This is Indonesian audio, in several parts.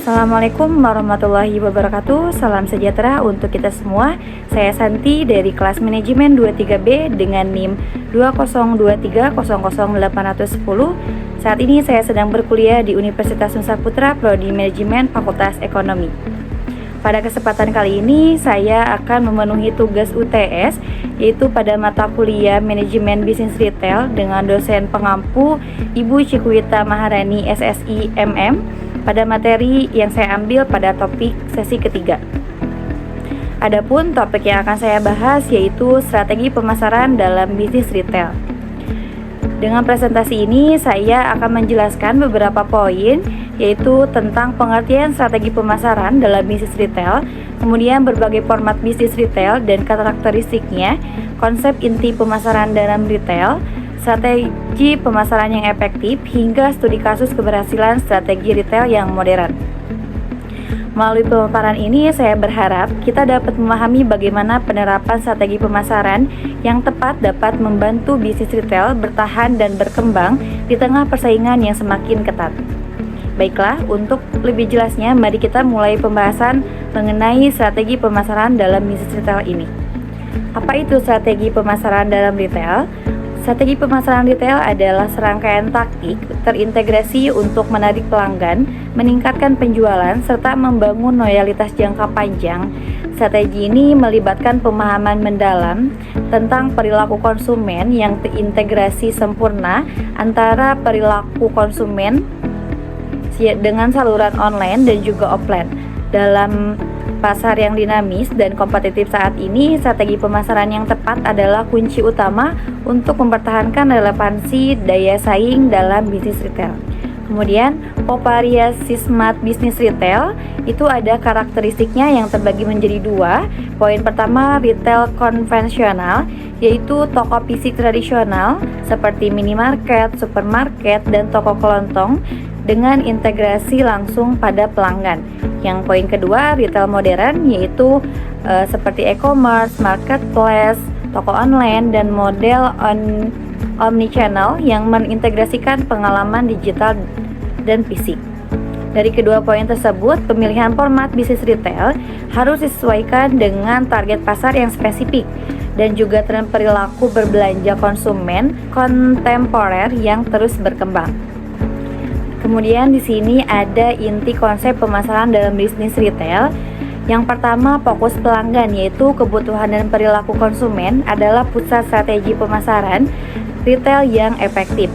Assalamualaikum warahmatullahi wabarakatuh. Salam sejahtera untuk kita semua. Saya Santi dari kelas manajemen 23B dengan NIM 202300810. Saat ini saya sedang berkuliah di Universitas Nusa Putra Prodi Manajemen Fakultas Ekonomi. Pada kesempatan kali ini saya akan memenuhi tugas UTS, yaitu pada mata kuliah Manajemen Bisnis Retail dengan dosen pengampu Ibu Cikuita Maharani SSI MM pada materi yang saya ambil pada topik sesi ketiga. Adapun topik yang akan saya bahas yaitu strategi pemasaran dalam bisnis retail. Dengan presentasi ini saya akan menjelaskan beberapa poin, yaitu tentang pengertian strategi pemasaran dalam bisnis retail, kemudian berbagai format bisnis retail dan karakteristiknya, konsep inti pemasaran dalam retail, strategi pemasaran yang efektif, hingga studi kasus keberhasilan strategi retail yang modern. Melalui pemaparan ini, saya berharap kita dapat memahami bagaimana penerapan strategi pemasaran yang tepat dapat membantu bisnis retail bertahan dan berkembang di tengah persaingan yang semakin ketat. Baiklah, untuk lebih jelasnya, mari kita mulai pembahasan mengenai strategi pemasaran dalam bisnis retail ini. Apa itu strategi pemasaran dalam retail? Strategi pemasaran retail adalah serangkaian taktik terintegrasi untuk menarik pelanggan, meningkatkan penjualan, serta membangun loyalitas jangka panjang. Strategi ini melibatkan pemahaman mendalam tentang perilaku konsumen yang terintegrasi sempurna antara perilaku konsumen dengan saluran online dan juga offline. Dalam pasar yang dinamis dan kompetitif saat ini, strategi pemasaran yang tepat adalah kunci utama untuk mempertahankan relevansi daya saing dalam bisnis retail. Kemudian, populariasi smart bisnis retail itu ada karakteristiknya yang terbagi menjadi dua. Poin pertama, retail konvensional, yaitu toko fisik tradisional seperti minimarket, supermarket, dan toko kelontong dengan integrasi langsung pada pelanggan. Yang poin kedua, retail modern, yaitu seperti e-commerce, marketplace, toko online, dan model omnichannel yang mengintegrasikan pengalaman digital dan fisik. Dari kedua poin tersebut, pemilihan format bisnis retail harus disesuaikan dengan target pasar yang spesifik dan juga tren perilaku berbelanja konsumen kontemporer yang terus berkembang. Kemudian di sini ada inti konsep pemasaran dalam bisnis retail. Yang pertama, fokus pelanggan, yaitu kebutuhan dan perilaku konsumen adalah pusat strategi pemasaran retail yang efektif.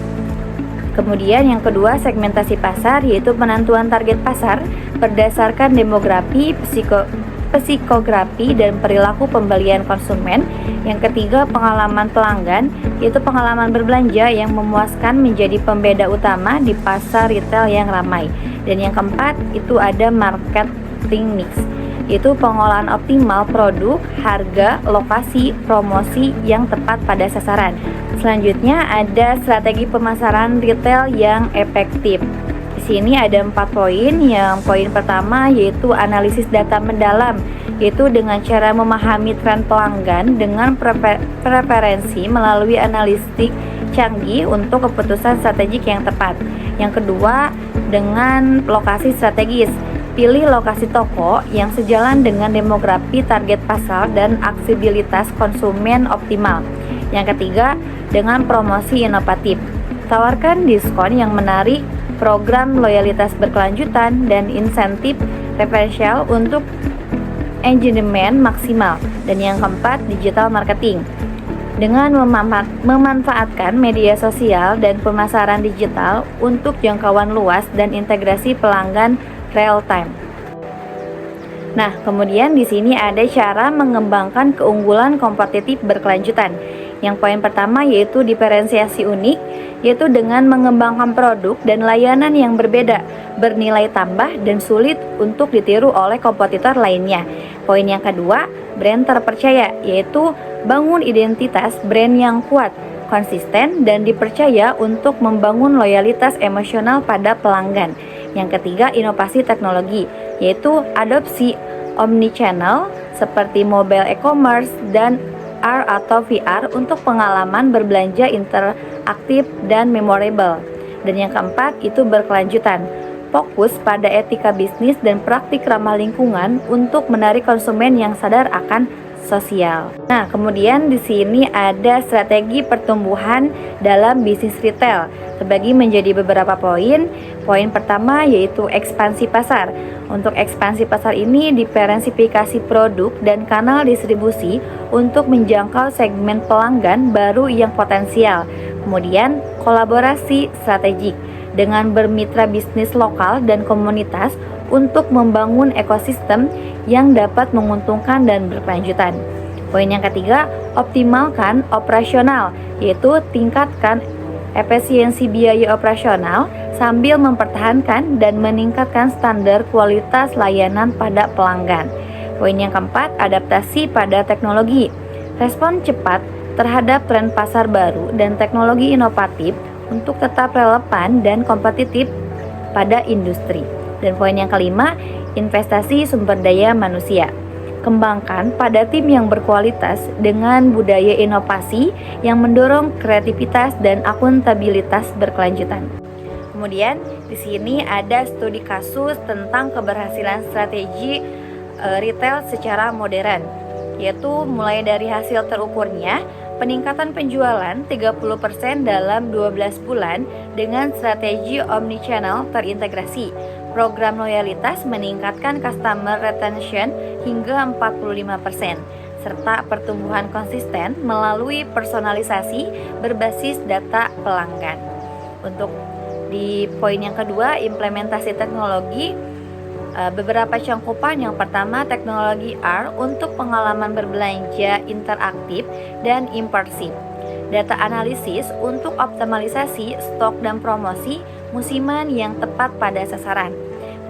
Kemudian yang kedua, segmentasi pasar, yaitu penentuan target pasar berdasarkan demografi, psikografi, dan perilaku pembelian konsumen. Yang ketiga, pengalaman pelanggan, yaitu pengalaman berbelanja yang memuaskan menjadi pembeda utama di pasar retail yang ramai. Dan yang keempat, itu ada marketing mix, yaitu pengolahan optimal produk, harga, lokasi, promosi yang tepat pada sasaran. Selanjutnya ada strategi pemasaran retail yang efektif. Di sini ada 4 poin. Yang poin pertama yaitu analisis data mendalam, yaitu dengan cara memahami tren pelanggan dengan preferensi melalui analitik canggih untuk keputusan strategik yang tepat. Yang kedua, dengan lokasi strategis. Pilih lokasi toko yang sejalan dengan demografi target pasar dan aksesibilitas konsumen optimal. Yang ketiga, dengan promosi inovatif. Tawarkan diskon yang menarik, program loyalitas berkelanjutan, dan insentif preferensial untuk engagement maksimal. Dan yang keempat, digital marketing. Dengan memanfaatkan media sosial dan pemasaran digital untuk jangkauan luas dan integrasi pelanggan real time. Nah, kemudian di sini ada cara mengembangkan keunggulan kompetitif berkelanjutan. Yang poin pertama yaitu diferensiasi unik, yaitu dengan mengembangkan produk dan layanan yang berbeda, bernilai tambah dan sulit untuk ditiru oleh kompetitor lainnya. Poin yang kedua, brand terpercaya, yaitu bangun identitas brand yang kuat, konsisten, dan dipercaya untuk membangun loyalitas emosional pada pelanggan. Yang ketiga, inovasi teknologi, yaitu adopsi omnichannel seperti mobile e-commerce dan AR atau VR untuk pengalaman berbelanja interaktif dan memorable. Dan yang keempat itu berkelanjutan. fokus pada etika bisnis dan praktik ramah lingkungan untuk menarik konsumen yang sadar akan sosial. Nah, kemudian di sini ada strategi pertumbuhan dalam bisnis retail terbagi menjadi beberapa poin. Poin pertama yaitu ekspansi pasar. Untuk ekspansi pasar ini diversifikasi produk dan kanal distribusi untuk menjangkau segmen pelanggan baru yang potensial. Kemudian kolaborasi strategik dengan bermitra bisnis lokal dan komunitas untuk membangun ekosistem yang dapat menguntungkan dan berkelanjutan. Poin yang ketiga, optimalkan operasional, yaitu tingkatkan efisiensi biaya operasional sambil mempertahankan dan meningkatkan standar kualitas layanan pada pelanggan. Poin yang keempat, adaptasi pada teknologi. Respon cepat terhadap tren pasar baru dan teknologi inovatif untuk tetap relevan dan kompetitif pada industri. Dan poin yang kelima, investasi sumber daya manusia. Kembangkan pada tim yang berkualitas dengan budaya inovasi yang mendorong kreativitas dan akuntabilitas berkelanjutan. Kemudian di sini ada studi kasus tentang keberhasilan strategi retail secara modern, yaitu mulai dari hasil terukurnya peningkatan penjualan 30% dalam 12 bulan dengan strategi omnichannel terintegrasi. Program loyalitas meningkatkan customer retention hingga 45%, serta pertumbuhan konsisten melalui personalisasi berbasis data pelanggan. Untuk di poin yang kedua, implementasi teknologi, beberapa cangkupan. Yang pertama, teknologi R untuk pengalaman berbelanja interaktif dan imersif. Data analisis untuk optimalisasi stok dan promosi musiman yang tepat pada sasaran.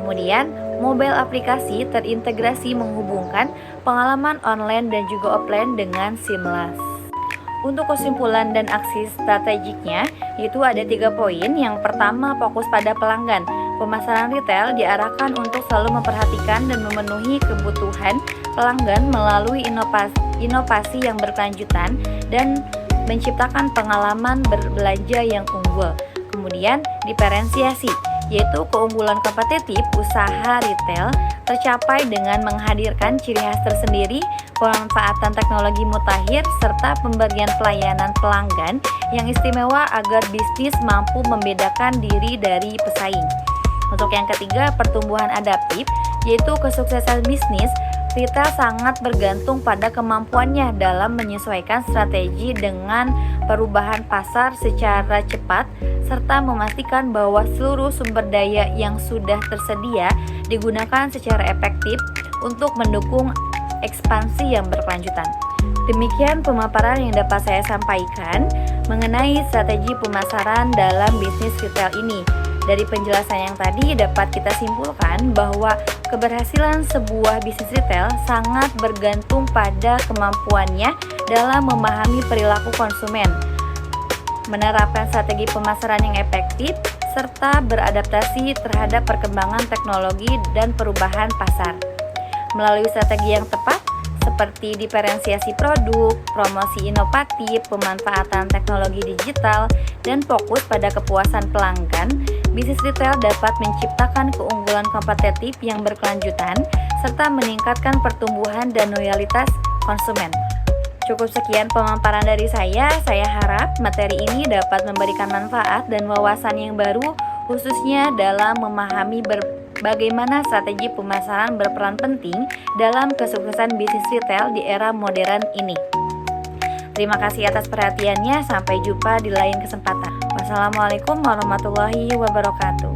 Kemudian, mobile aplikasi terintegrasi menghubungkan pengalaman online dan juga offline dengan seamless. Untuk kesimpulan dan aksi strategiknya, itu ada 3 poin. Yang pertama, fokus pada pelanggan. Pemasaran retail diarahkan untuk selalu memperhatikan dan memenuhi kebutuhan pelanggan melalui inovasi yang berkelanjutan dan menciptakan pengalaman berbelanja yang unggul. Kemudian, diferensiasi, yaitu keunggulan kompetitif usaha retail tercapai dengan menghadirkan ciri khas tersendiri, pemanfaatan teknologi mutakhir, serta pemberian pelayanan pelanggan yang istimewa agar bisnis mampu membedakan diri dari pesaing. Untuk yang ketiga, pertumbuhan adaptif, yaitu kesuksesan bisnis retail sangat bergantung pada kemampuannya dalam menyesuaikan strategi dengan perubahan pasar secara cepat, serta memastikan bahwa seluruh sumber daya yang sudah tersedia digunakan secara efektif untuk mendukung ekspansi yang berkelanjutan. Demikian pemaparan yang dapat saya sampaikan mengenai strategi pemasaran dalam bisnis retail ini. Dari penjelasan yang tadi dapat kita simpulkan bahwa keberhasilan sebuah bisnis retail sangat bergantung pada kemampuannya dalam memahami perilaku konsumen, menerapkan strategi pemasaran yang efektif, serta beradaptasi terhadap perkembangan teknologi dan perubahan pasar. Melalui strategi yang tepat, seperti diferensiasi produk, promosi inovatif, pemanfaatan teknologi digital, dan fokus pada kepuasan pelanggan, bisnis retail dapat menciptakan keunggulan kompetitif yang berkelanjutan, serta meningkatkan pertumbuhan dan loyalitas konsumen. Cukup sekian pemaparan dari saya harap materi ini dapat memberikan manfaat dan wawasan yang baru, khususnya dalam memahami bagaimana strategi pemasaran berperan penting dalam kesuksesan bisnis retail di era modern ini. Terima kasih atas perhatiannya, sampai jumpa di lain kesempatan. Wassalamualaikum warahmatullahi wabarakatuh.